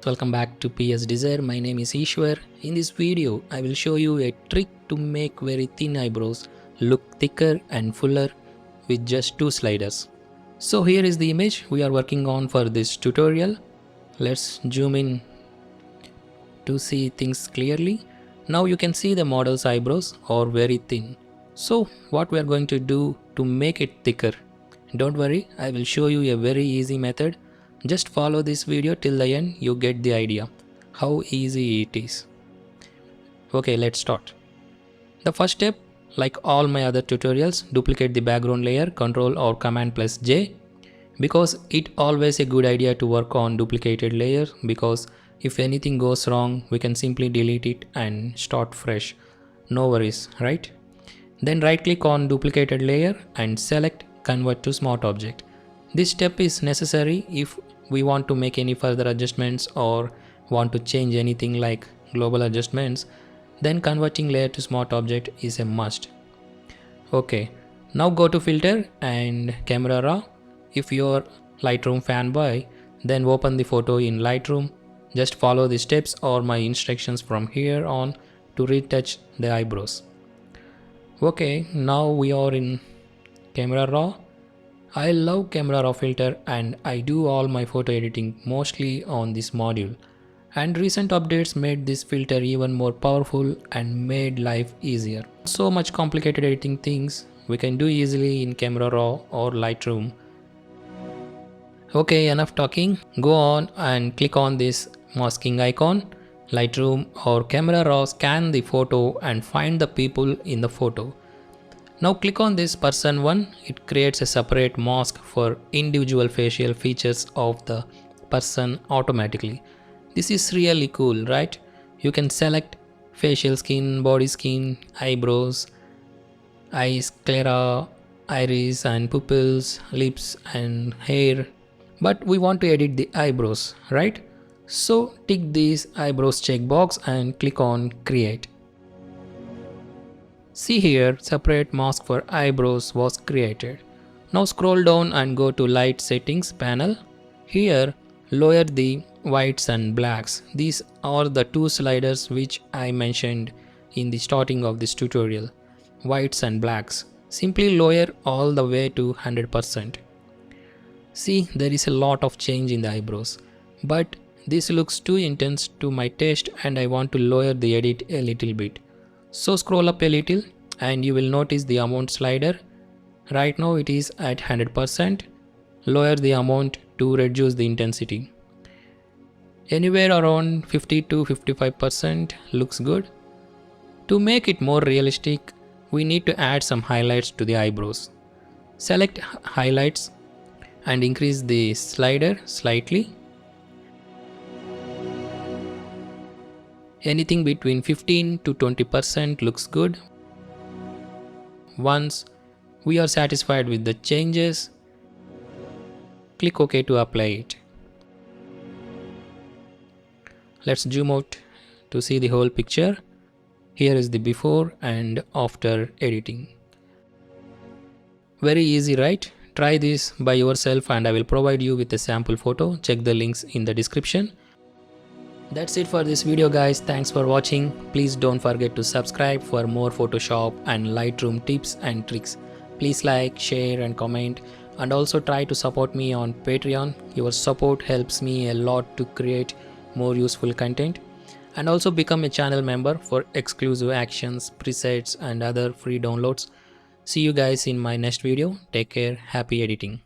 Welcome back to PSDESIRE. My name is Ishwar. In this video, I will show you a trick to make very thin eyebrows look thicker and fuller with just two sliders. So here is the image we are working on for this tutorial. Let's zoom in to see things clearly. Now you can see the model's eyebrows are very thin. So what we are going to do to make it thicker? Don't worry, I will show you a very easy method. Just follow this video till the end, you get the idea how easy it is. Okay, let's start. The first step, like all my other tutorials, duplicate the background layer, Ctrl or Command plus J, because it always a good idea to work on duplicated layer, because if anything goes wrong, we can simply delete it and start fresh. No worries, right? Then right click on duplicated layer and select convert to smart object. This step is necessary if we want to make any further adjustments or want to change anything like global adjustments, then converting layer to smart object is a must. Okay, now go to filter and camera raw. If you're Lightroom fanboy, then open the photo in Lightroom. Just follow the steps or my instructions from here on to retouch the eyebrows. Okay, now we are in camera raw. I love camera raw filter and I do all my photo editing mostly on this module. And recent updates made this filter even more powerful and made life easier. So much complicated editing things we can do easily in camera raw or Lightroom. Okay, enough talking. Go on and click on this masking icon. Lightroom or camera raw, scan the photo and find the people in the photo. Now click on this person one. It creates a separate mask for individual facial features of the person automatically. This is really cool, right? You can select facial skin, body skin, eyebrows, eyes, sclera, iris and pupils, lips and hair. But we want to edit the eyebrows, right? So tick this eyebrows checkbox and click on create. See here, separate mask for eyebrows was created. Now scroll down and go to light settings panel. Here, lower the whites and blacks. These are the two sliders which I mentioned in the starting of this tutorial. Whites and blacks. Simply lower all the way to 100%. See, there is a lot of change in the eyebrows. But this looks too intense to my taste and I want to lower the edit a little bit. So scroll up a little and you will notice the amount slider. Right now it is at 100%. Lower the amount to reduce the intensity. Anywhere around 50 to 55% looks good. To make it more realistic, we need to add some highlights to the eyebrows. Select highlights and increase the slider slightly. Anything between 15 to 20% looks good. Once we are satisfied with the changes, click OK to apply it. Let's zoom out to see the whole picture. Here is the before and after editing. Very easy, right? Try this by yourself and I will provide you with a sample photo. Check the links in the description. That's it for this video guys. Thanks for watching. Please don't forget to subscribe for more Photoshop and Lightroom tips and tricks. Please like, share and comment, and also try to support me on Patreon. Your support helps me a lot to create more useful content, and also become a channel member for exclusive actions, presets and other free downloads. See you guys in my next video. Take care. Happy editing.